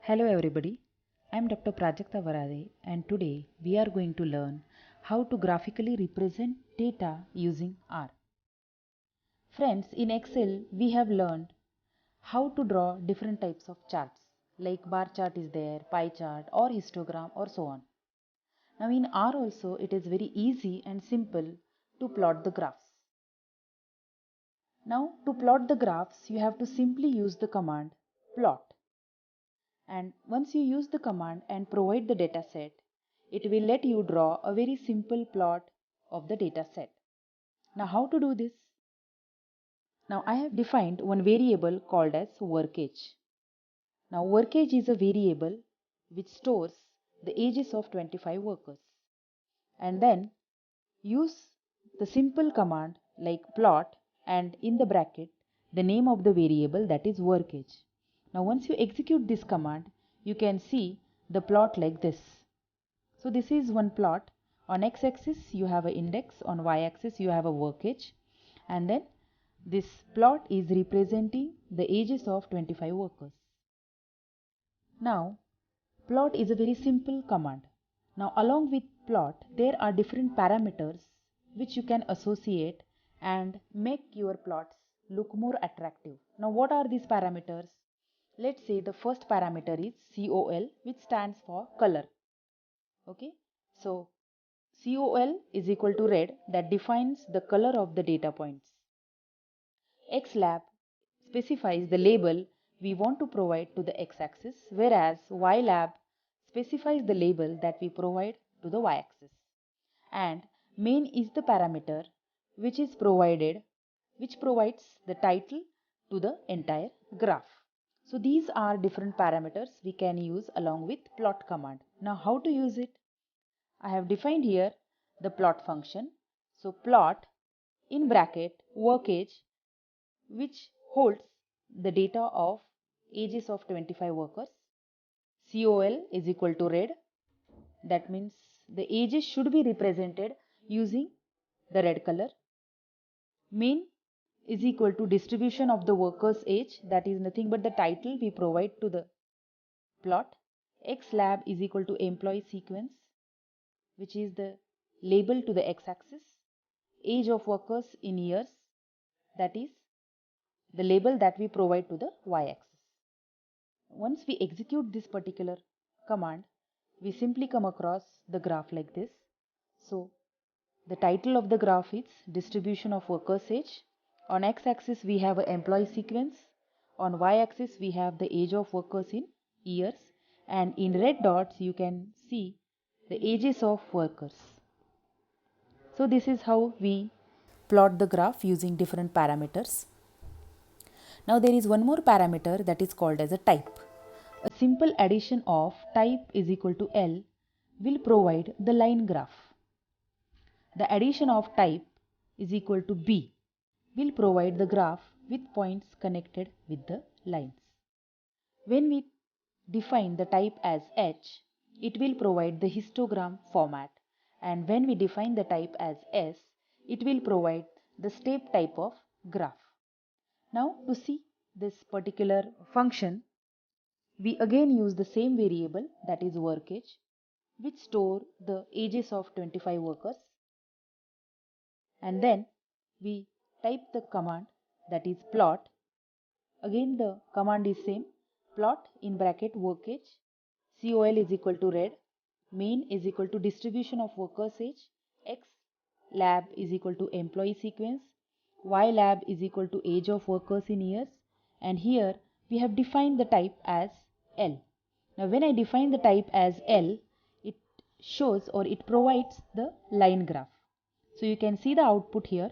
Hello everybody, I am Dr. Prajakta and today we are going to learn how to graphically represent data using R. Friends, in Excel we have learned how to draw different types of charts like bar chart is there, pie chart or histogram or so on. Now in R also it is very easy and simple to plot the graphs. Now to plot the graphs you have to simply use the command plot. And once you use the command and provide the data set, it will let you draw a very simple plot of the data set. Now how to do this? Now I have defined one variable called as workage. Now workage is a variable which stores the ages of 25 workers. And then use the simple command like plot and in the bracket the name of the variable, that is workage. Now once you execute this command, you can see the plot like this. So this is one plot. On x-axis you have an index, on y-axis you have a workage, and then this plot is representing the ages of 25 workers. Now plot is a very simple command. Now along with plot there are different parameters which you can associate and make your plots look more attractive. Now what are these parameters? Let's say the first parameter is COL, which stands for color. Okay, so COL is equal to red, that defines the color of the data points. XLab specifies the label we want to provide to the x-axis, whereas YLab specifies the label that we provide to the y-axis. And main is the parameter which provides the title to the entire graph. So these are different parameters we can use along with plot command. Now how to use it? I have defined here the plot function. So plot in bracket workage, which holds the data of ages of 25 workers. COL is equal to red. That means the ages should be represented using the red color. Mean is equal to distribution of the worker's age, that is nothing but the title we provide to the plot. XLab is equal to employee sequence, which is the label to the x-axis. Age of workers in years, that is the label that we provide to the y-axis. Once we execute this particular command, we simply come across the graph like this. So the title of the graph is distribution of workers' age. On x-axis we have an employee sequence. On y-axis we have the age of workers in years, and in red dots you can see the ages of workers. So this is how we plot the graph using different parameters. Now there is one more parameter that is called as a type. A simple addition of type is equal to L will provide the line graph. The addition of type is equal to B will provide the graph with points connected with the lines. When we define the type as H, it will provide the histogram format, and when we define the type as S, it will provide the step type of graph. Now to see this particular function, we again use the same variable, that is workage, which store the ages of 25 workers, and then we type the command, that is plot. Again the command is same, plot in bracket workage, COL is equal to red, mean is equal to distribution of workers age, X lab is equal to employee sequence, Y lab is equal to age of workers in years, and here we have defined the type as L. Now when I define the type as L, it shows or it provides the line graph. So you can see the output here.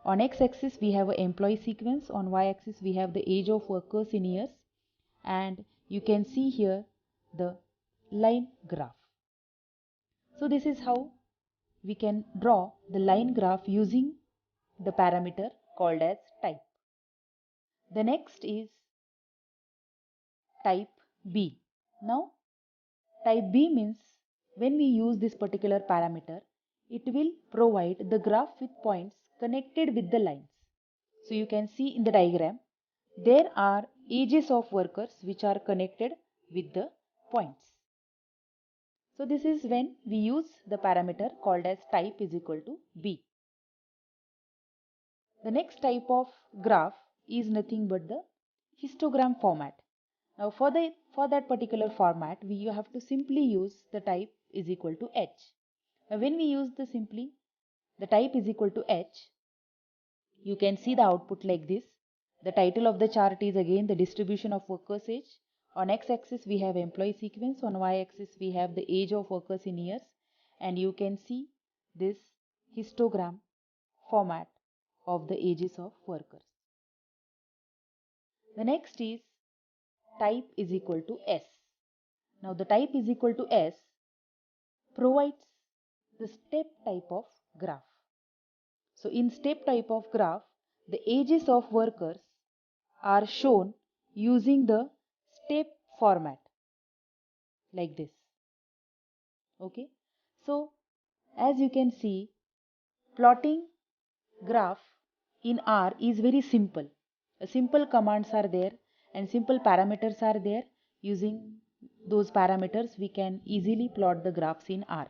On x-axis we have an employee sequence, on y-axis we have the age of workers in years, and you can see here the line graph. So this is how we can draw the line graph using the parameter called as type. The next is type B. Now type B means when we use this particular parameter, it will provide the graph with points connected with the lines. So you can see in the diagram, there are ages of workers which are connected with the points. So this is when we use the parameter called as type is equal to B. The next type of graph is nothing but the histogram format. Now for that particular format, we have to simply use the type is equal to H. Now when we use the type is equal to H, you can see the output like this. The title of the chart is again the distribution of workers' age. On x-axis we have employee sequence, on y-axis we have the age of workers in years, and you can see this histogram format of the ages of workers. The next is type is equal to S. Now the type is equal to S provides the step type of graph. So in step type of graph, the ages of workers are shown using the step format like this. Okay. So as you can see, plotting graph in R is very simple. Simple commands are there and simple parameters are there. Using those parameters, we can easily plot the graphs in R.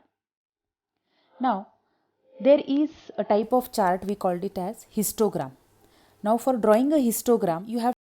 Now, there is a type of chart, we called it as histogram. Now, for drawing a histogram, you have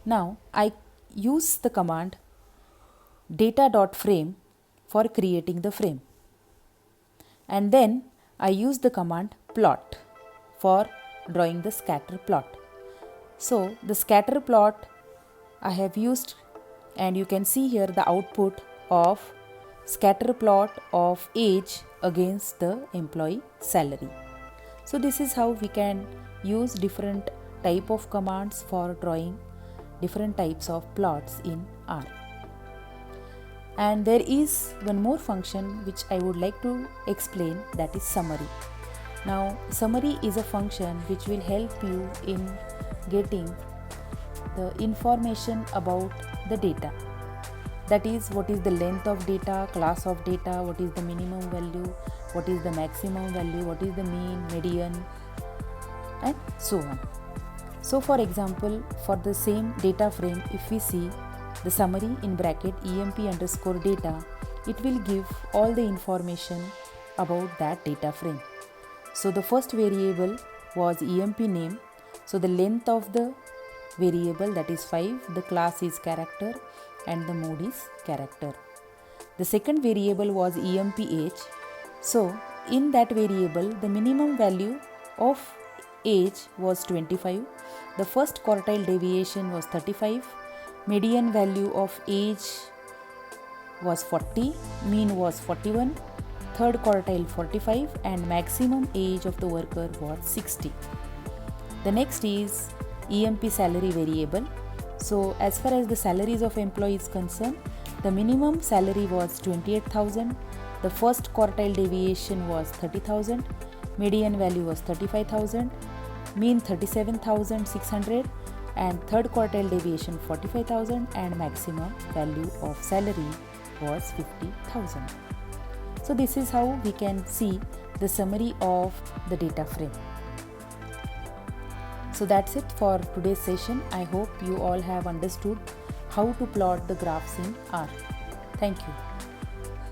now I use the command data.frame for creating the frame, and then I use the command plot for drawing the scatter plot. So the scatter plot I have used, and you can see here the output of scatter plot of age against the employee salary. So this is how we can use different type of commands for drawing different types of plots in R. And there is one more function which I would like to explain, that is summary. Now summary is a function which will help you in getting the information about the data. That is, what is the length of data, class of data, what is the minimum value, what is the maximum value, what is the mean, median, and so on. So for example, for the same data frame, if we see the summary in bracket emp underscore data, it will give all the information about that data frame. So the first variable was emp name. So the length of the variable, that is 5, the class is character and the mode is character. The second variable was emp age. So in that variable, the minimum value of age was 25, the first quartile deviation was 35, median value of age was 40, mean was 41, third quartile 45, and maximum age of the worker was 60. The next is emp salary variable. So as far as the salaries of employees concerned, the minimum salary was 28,000, the first quartile deviation was 30,000, median value was 35,000, mean 37,600, and third quartile deviation 45,000, and maximum value of salary was 50,000. So this is how we can see the summary of the data frame. So that's it for today's session. I hope you all have understood how to plot the graphs in R. Thank you.